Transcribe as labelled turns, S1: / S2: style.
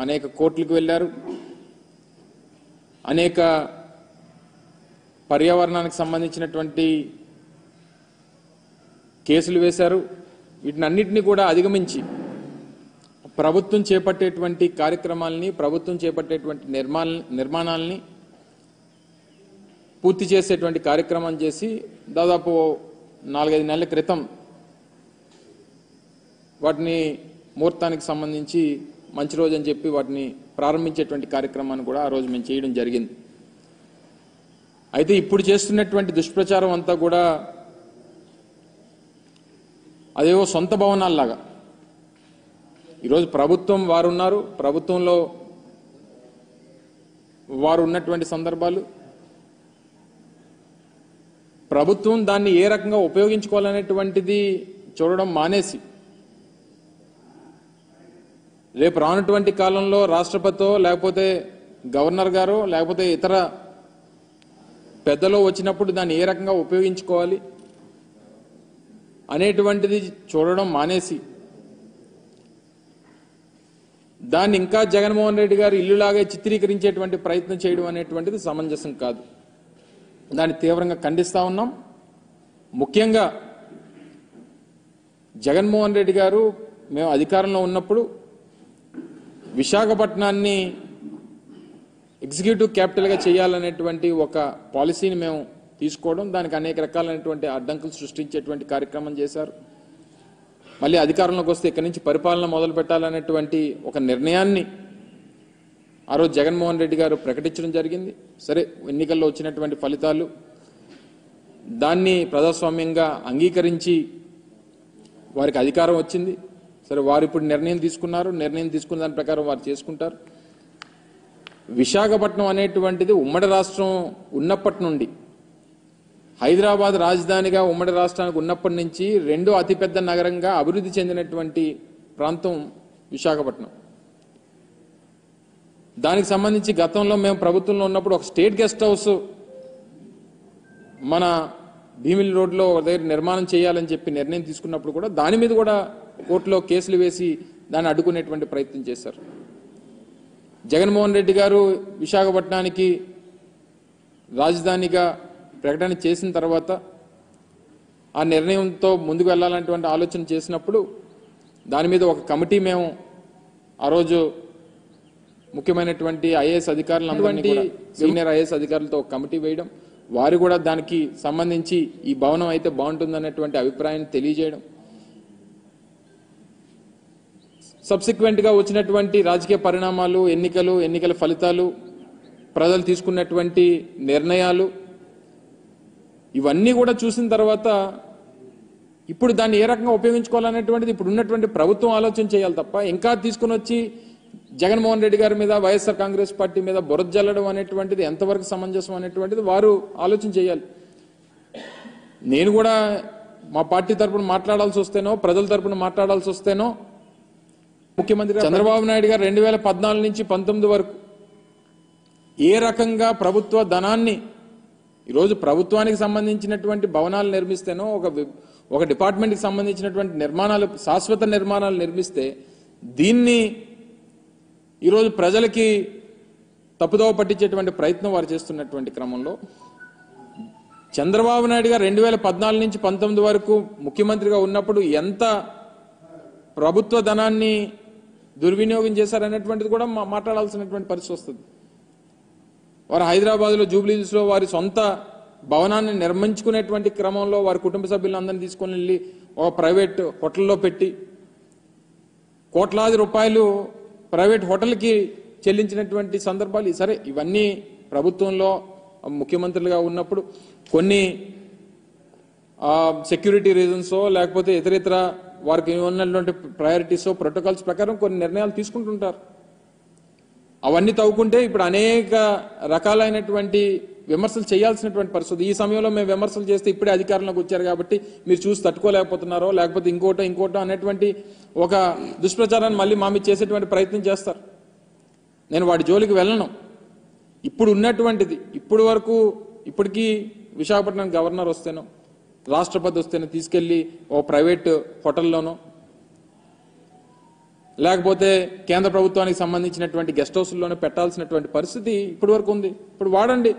S1: అనేక కోర్టులకు వెళ్ళారు, అనేక పర్యావరణానికి సంబంధించినటువంటి కేసులు వేశారు. వీటినన్నిటినీ కూడా అధిగమించి ప్రభుత్వం చేపట్టేటువంటి కార్యక్రమాలని, ప్రభుత్వం చేపట్టేటువంటి నిర్మాణాలని పూర్తి చేసేటువంటి కార్యక్రమం చేసి దాదాపు 4-5 నెలల క్రితం వాటిని ముహూర్తానికి సంబంధించి మంచి రోజు అని చెప్పి వాటిని ప్రారంభించేటువంటి కార్యక్రమాన్ని కూడా ఆ రోజు మేము చేయడం జరిగింది. అయితే ఇప్పుడు చేస్తున్నటువంటి దుష్ప్రచారం అంతా కూడా అదేవో సొంత భవనాల్లాగా, ఈరోజు ప్రభుత్వం వారు ఉన్నారు, ప్రభుత్వంలో వారు ఉన్నటువంటి సందర్భాలు, ప్రభుత్వం దాన్ని ఏ రకంగా ఉపయోగించుకోవాలనేటువంటిది చూడడం మానేసి రేపు రానటువంటి కాలంలో రాష్ట్రపతితో లేకపోతే గవర్నర్ గారో లేకపోతే ఇతర పెద్దలో వచ్చినప్పుడు దాన్ని ఏ రకంగా ఉపయోగించుకోవాలి అనేటువంటిది చూడడం మానేసి దాన్ని ఇంకా జగన్మోహన్ రెడ్డి గారు ఇల్లులాగే చిత్రీకరించేటువంటి ప్రయత్నం చేయడం అనేటువంటిది సమంజసం కాదు. దాన్ని తీవ్రంగా ఖండిస్తా ఉన్నాం. ముఖ్యంగా జగన్మోహన్ రెడ్డి గారు మేము అధికారంలో ఉన్నప్పుడు విశాఖపట్నాన్ని ఎగ్జిక్యూటివ్ క్యాపిటల్గా చేయాలనేటువంటి ఒక పాలసీని మేము తీసుకోవడం, దానికి అనేక రకాలైనటువంటి అడ్డంకులు సృష్టించేటువంటి కార్యక్రమం చేశారు. మళ్ళీ అధికారంలోకి వస్తే ఇక్కడి నుంచి పరిపాలన మొదలు పెట్టాలనేటువంటి ఒక నిర్ణయాన్ని ఆ రోజు జగన్మోహన్ రెడ్డి గారు ప్రకటించడం జరిగింది. సరే, ఎన్నికల్లో వచ్చినటువంటి ఫలితాలు దాన్ని ప్రజాస్వామ్యంగా అంగీకరించి వారికి అధికారం వచ్చింది. సరే, వారు ఇప్పుడు నిర్ణయం తీసుకున్నారు, నిర్ణయం తీసుకున్న దాని ప్రకారం వారు చేసుకుంటారు. విశాఖపట్నం అనేటువంటిది ఉమ్మడి రాష్ట్రం ఉన్నప్పటి నుండి, హైదరాబాద్ రాజధానిగా ఉమ్మడి రాష్ట్రానికి ఉన్నప్పటి నుంచి రెండో అతిపెద్ద నగరంగా అభివృద్ధి చెందినటువంటి ప్రాంతం విశాఖపట్నం. దానికి సంబంధించి గతంలో మేము ప్రభుత్వంలో ఉన్నప్పుడు ఒక స్టేట్ గెస్ట్ హౌస్ మన భీమిలి రోడ్లో ఒక దగ్గర నిర్మాణం చేయాలని చెప్పి నిర్ణయం తీసుకున్నప్పుడు కూడా దాని మీద కూడా కోర్టులో కేసులు వేసి దాన్ని అడ్డుకునేటువంటి ప్రయత్నం చేశారు. జగన్మోహన్ రెడ్డి గారు విశాఖపట్నానికి రాజధానిగా ప్రకటన చేసిన తర్వాత ఆ నిర్ణయంతో ముందుకు వెళ్ళాలనేటువంటి ఆలోచన చేసినప్పుడు దాని మీద ఒక కమిటీ మేము ఆ రోజు ముఖ్యమైనటువంటి ఐఏఎస్ అధికారులందరినీ, సీనియర్ ఐఏఎస్ అధికారులతో ఒక కమిటీ వేయడం, వారు కూడా దానికి సంబంధించి ఈ భవనం అయితే బాగుంటుందనేటువంటి అభిప్రాయాన్ని తెలియజేయడం, సబ్సిక్వెంట్గా వచ్చినటువంటి రాజకీయ పరిణామాలు, ఎన్నికల ఫలితాలు, ప్రజలు తీసుకున్నటువంటి నిర్ణయాలు ఇవన్నీ కూడా చూసిన తర్వాత ఇప్పుడు దాన్ని ఏ రకంగా ఉపయోగించుకోవాలనేటువంటిది ఇప్పుడు ఉన్నటువంటి ప్రభుత్వం ఆలోచన చేయాలి తప్ప ఇంకా తీసుకుని వచ్చి జగన్మోహన్ రెడ్డి గారి మీద, వైఎస్ఆర్ కాంగ్రెస్ పార్టీ మీద బురద జల్లడం అనేటువంటిది ఎంతవరకు సమంజసం అనేటువంటిది వారు ఆలోచన చేయాలి. నేను కూడా మా పార్టీ తరపున మాట్లాడాల్సి వస్తేనో, ప్రజల తరపున మాట్లాడాల్సి వస్తేనో, ముఖ్యమంత్రి చంద్రబాబు నాయుడు గారు 2014 నుంచి 19 వరకు ఏ రకంగా ప్రభుత్వ ధనాన్ని, ఈరోజు ప్రభుత్వానికి సంబంధించినటువంటి భవనాలు నిర్మిస్తేనో, ఒక డిపార్ట్మెంట్కి సంబంధించినటువంటి నిర్మాణాలు, శాశ్వత నిర్మాణాలు నిర్మిస్తే దీన్ని ఈరోజు ప్రజలకి తప్పుదోవ పట్టించేటువంటి ప్రయత్నం వారు చేస్తున్నటువంటి క్రమంలో చంద్రబాబు నాయుడు గారు 2014 నుంచి 19 వరకు ముఖ్యమంత్రిగా ఉన్నప్పుడు ఎంత ప్రభుత్వ ధనాన్ని దుర్వినియోగం చేశారనేటువంటిది కూడా మాట్లాడాల్సినటువంటి పరిస్థితి వస్తుంది. వారు హైదరాబాద్లో జూబ్లీహిల్స్లో వారి సొంత భవనాన్ని నిర్మించుకునేటువంటి క్రమంలో వారి కుటుంబ సభ్యులందరినీ తీసుకొని వెళ్ళి ఒక ప్రైవేట్ హోటల్లో పెట్టి కోట్లాది రూపాయలు ప్రైవేట్ హోటల్కి చెల్లించినటువంటి సందర్భాలు. సరే, ఇవన్నీ ప్రభుత్వంలో ముఖ్యమంత్రులుగా ఉన్నప్పుడు కొన్ని సెక్యూరిటీ రీజన్సో లేకపోతే ఇతర వారికి ఉన్నటువంటి ప్రయారిటీసో, ప్రోటోకాల్స్ ప్రకారం కొన్ని నిర్ణయాలు తీసుకుంటుంటారు. అవన్నీ తవ్వుకుంటే ఇప్పుడు అనేక రకాలైనటువంటి విమర్శలు చేయాల్సినటువంటి పరిస్థితి. ఈ సమయంలో మేము విమర్శలు చేస్తే ఇప్పుడే అధికారంలోకి వచ్చారు కాబట్టి మీరు చూసి తట్టుకోలేకపోతున్నారో లేకపోతే ఇంకోటో అనేటువంటి ఒక దుష్ప్రచారాన్ని మళ్ళీ మా మీద చేసేటువంటి ప్రయత్నం చేస్తారు. నేను వాటి జోలికి వెళ్ళను. ఇప్పుడు ఉన్నటువంటిది, ఇప్పటికీ విశాఖపట్నం గవర్నర్ వస్తేనో, రాష్ట్రపతి వస్తేనో తీసుకెళ్లి ఓ ప్రైవేట్ హోటల్లోనో లేకపోతే కేంద్ర ప్రభుత్వానికి సంబంధించినటువంటి గెస్ట్ హౌస్లోనే పెట్టాల్సినటువంటి పరిస్థితి ఇప్పటి వరకు ఉంది. ఇప్పుడు వాడండి.